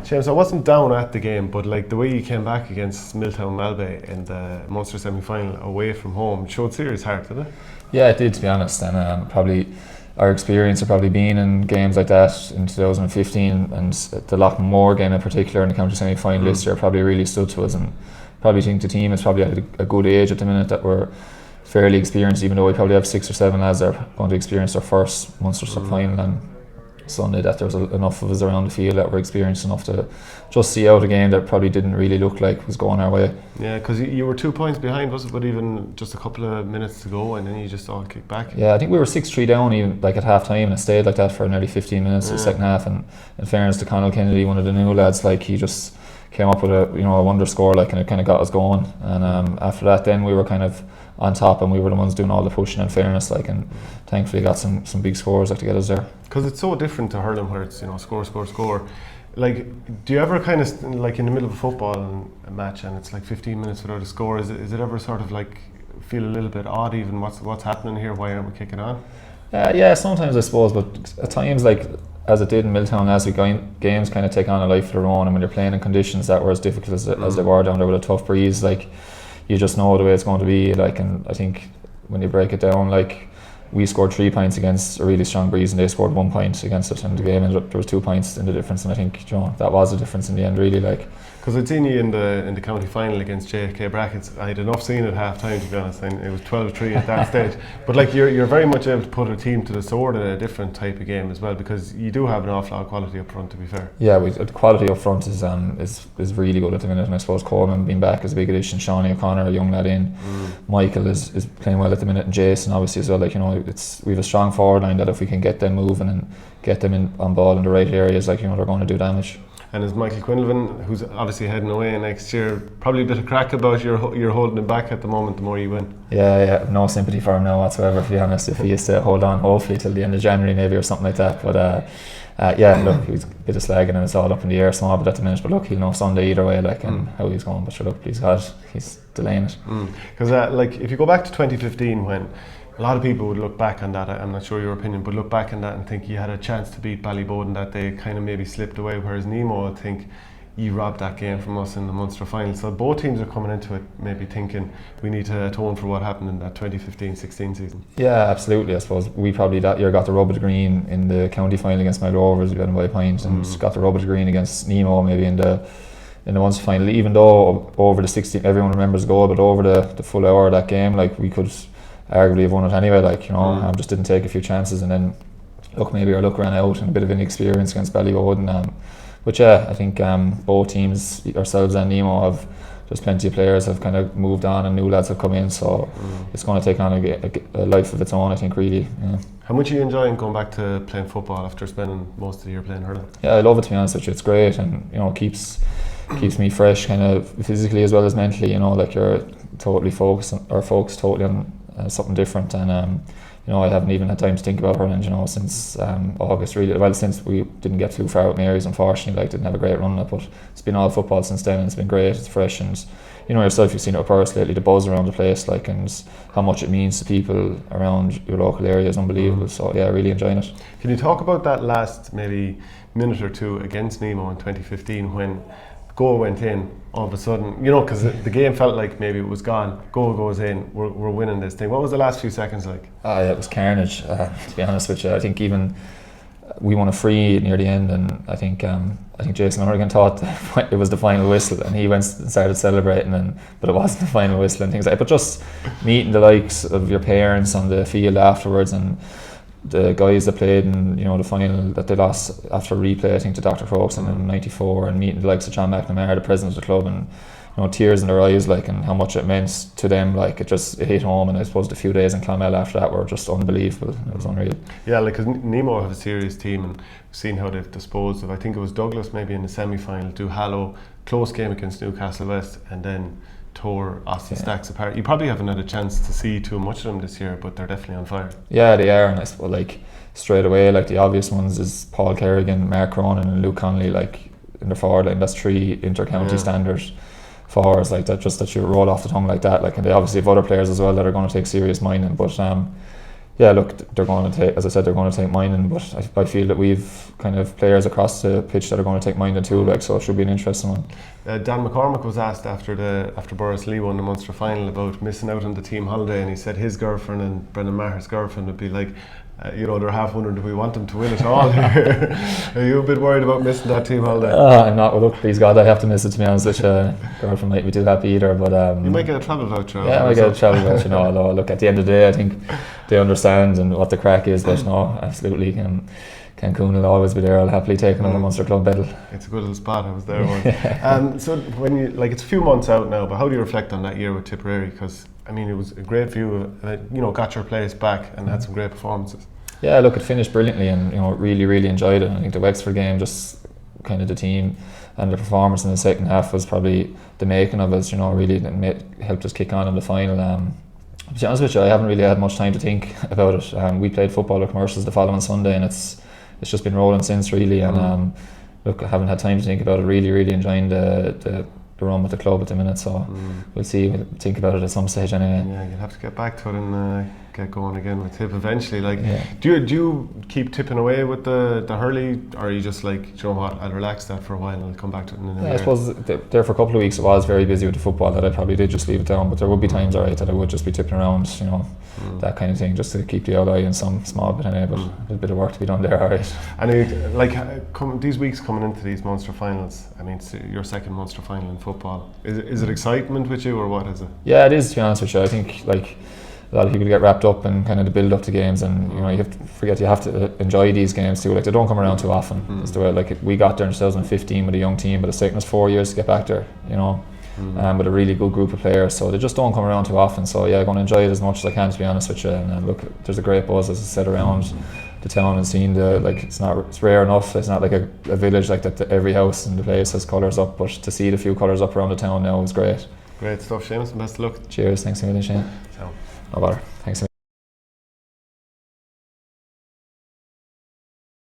James, I wasn't down at the game, but like the way you came back against Milltown Malbay in the Munster semi-final away from home, it showed serious heart, did it? Yeah, it did, to be honest, and probably our experience of probably being in games like that in 2015 and the Lochmore game in particular in the county semi-final this year probably really stood to us, and probably think the team is probably at a good age at the minute that we're fairly experienced, even though we probably have 6 or 7 lads that are going to experience their first Munster sub-final on Sunday, that there's enough of us around the field that were experienced enough to just see out a game that probably didn't really look like was going our way. Yeah, because you were 2 points behind, was it, but even just a couple of minutes to go and then you just all kicked back. Yeah, I think we were 6-3 down even like at half time, and it stayed like that for nearly 15 minutes of the second half, and in fairness to Clonmel Kennedy, one of the new lads, like he just came up with a wonder score, like, and it kind of got us going, and after that then we were kind of on top and we were the ones doing all the pushing, in fairness, like, and thankfully got some big scores like to get us there. Because it's so different to hurling where it's score. Like, do you ever kind of like in the middle of a football match and it's like 15 minutes without a score, is it ever sort of like feel a little bit odd even what's happening here, why aren't we kicking on? Yeah, sometimes I suppose, but at times, like as it did in Milltown last week, games kind of take on a life of their own, and when you're playing in conditions that were as difficult as they were down there with a tough breeze, like you just know the way it's going to be, like, and I think when you break it down, like we scored 3 points against a really strong breeze and they scored 1 point against it, and the game ended up, there was 2 points in the difference, and I think that was the difference in the end, really. Like, because I'd seen you in the county final against JFK Brackets. I had enough seen at half time, to be honest, and it was 12-3 at that stage. But like you're very much able to put a team to the sword in a different type of game as well, because you do have an awful lot of quality up front, to be fair. Yeah, the quality up front is really good at the minute, and I suppose Coleman being back is a big addition. Shawnee O'Connor, a young lad in. Michael is playing well at the minute, and Jason obviously as well. Like, we have a strong forward line that if we can get them moving and get them on ball in the right areas, like, they're going to do damage. And as Michael Quinlivan, who's obviously heading away next year, probably a bit of crack about you're holding him back at the moment the more you win. Yeah, no sympathy for him now whatsoever, to be honest. If he is to hold on, hopefully till the end of January maybe or something like that. But look, he's a bit of slagging and it's all up in the air small bit at the minute. But look, he'll know Sunday either way, like, and how he's going. But sure, look, please God, he's delaying it. Because like if you go back to 2015, when a lot of people would look back on that, I'm not sure your opinion, but look back on that and think you had a chance to beat Ballyboden that day, kind of maybe slipped away, whereas Nemo, I think you robbed that game from us in the Munster final. So both teams are coming into it maybe thinking we need to atone for what happened in that 2015-16 season. Yeah, absolutely. I suppose we probably that year got the rub of the green in the county final against Mile Rovers, we got them by a point, and got the rub of the green against Nemo maybe in the Munster final, even though over the 16, everyone remembers the goal, but over the full hour of that game, like, we could arguably have won it anyway, like, just didn't take a few chances, and then look, maybe our luck ran out and a bit of inexperience against Ballyboden. But yeah, I think both teams, ourselves and Nemo, have just plenty of players have kind of moved on and new lads have come in, so it's going to take on a life of its own, I think, really. Yeah. How much are you enjoying going back to playing football after spending most of the year playing hurling? Yeah, I love it, to be honest with you. It's great, and keeps me fresh, kind of physically as well as mentally. Like, you're totally focused totally on something different, and I haven't even had time to think about hurling, since August, really. Well, since we didn't get too far with Mary's, unfortunately, like, didn't have a great run up, but it's been all football since then, and it's been great, it's fresh, and yourself, you've seen it with Paris lately, the buzz around the place, like, and how much it means to people around your local area is unbelievable. So yeah, really enjoying it. Can you talk about that last maybe minute or two against Nemo in 2015 when goal went in all of a sudden, because the game felt like maybe it was gone, goal goes in, we're winning this thing. What was the last few seconds like? Yeah, it was carnage, to be honest with you. I think even we won a free near the end, and I think Jason Horgan thought it was the final whistle, and he went and started celebrating, but it wasn't the final whistle and things like that. But just meeting the likes of your parents on the field afterwards, and the guys that played in the final that they lost after replay, I think, to Dr. Crokes in '94, and meeting the likes of John McNamara, the president of the club, and tears in their eyes, like, and how much it meant to them, like, it hit home. And I suppose the few days in Clonmel after that were just unbelievable. It was unreal. Yeah, like, because Nemo have a serious team, and we've seen how they've disposed of, I think it was Douglas maybe in the semi-final, Duhallow, close game against Newcastle West, and then tore Austin Stacks apart. You probably haven't had a chance to see too much of them this year, but they're definitely on fire. Yeah, they are, and I suppose, like, straight away, like, the obvious ones is Paul Kerrigan, Mark Cronin and Luke Connolly, like, in the forward line. That's 3 inter-county standard forwards, like, that you roll off the tongue like that, like, and they obviously have other players as well that are going to take serious minding, but Yeah, look, they're going to take, as I said, they're going to take Minden, but I feel that we've kind of players across the pitch that are going to take Minden too, like, so it should be an interesting one. Dan McCormick was asked after Boris Lee won the Munster final about missing out on the team holiday, and he said his girlfriend and Brendan Maher's girlfriend would be like, they're half wondering, do we want them to win it all here? Are you a bit worried about missing that team holiday? I'm not. Well, look, please God, I have to miss it, to be honest, which girlfriend might be too happy either, but you might get a travel voucher. Yeah, I might get a travel voucher, although look, at the end of the day I think they understand and what the crack is, but no, absolutely, Cancun will always be there. I'll happily take another Munster Club medal. It's a good little spot, I was there once. So when you, like, it's a few months out now, but how do you reflect on that year with Tipperary? Because I mean, it was a great view, got your place back and had some great performances. Yeah, look, it finished brilliantly, and really, really enjoyed it. I think the Wexford game, just kind of the team and the performance in the second half was probably the making of us. Really helped us kick on in the final. To be honest with you, I haven't really had much time to think about it. We played Footballer Commercials the following Sunday, and it's just been rolling since, really. And look, I haven't had time to think about it. Really, really enjoying the run with the club at the minute. So we'll see. We'll think about it at some stage anyway. Yeah, you'll have to get back to it and get going again with Tip eventually. Do you keep tipping away with the hurley, or are you just like, do you know what, I'll relax that for a while and I'll come back to it in the new year? I suppose there for a couple of weeks I was very busy with the football that I probably did just leave it down, but there would be times that I would just be tipping around, that kind of thing, just to keep the old eye in some small bit anyway, but there's a bit of work to be done there, alright. And these weeks coming into these Munster finals, I mean, it's your second Munster final in football. Is it excitement with you, or what is it? Yeah, it is, to be honest with you. I think a lot of people get wrapped up in kind of the build up to games, and you have to forget, you have to enjoy these games too. They don't come around too often. It's the way, we got there in 2015 with a young team, but it's taken us 4 years to get back there, with a really good group of players, so they just don't come around too often. So yeah, I'm going to enjoy it as much as I can, to be honest with you. And look, there's a great buzz, as I said, around the town and seeing it's rare enough. It's not like a village like that. Every house in the place has colours up, but to see the few colours up around the town now is great. Great stuff, Seamus, and best of luck. Cheers, thanks a million, Shane. Ciao. No bother, thanks a million.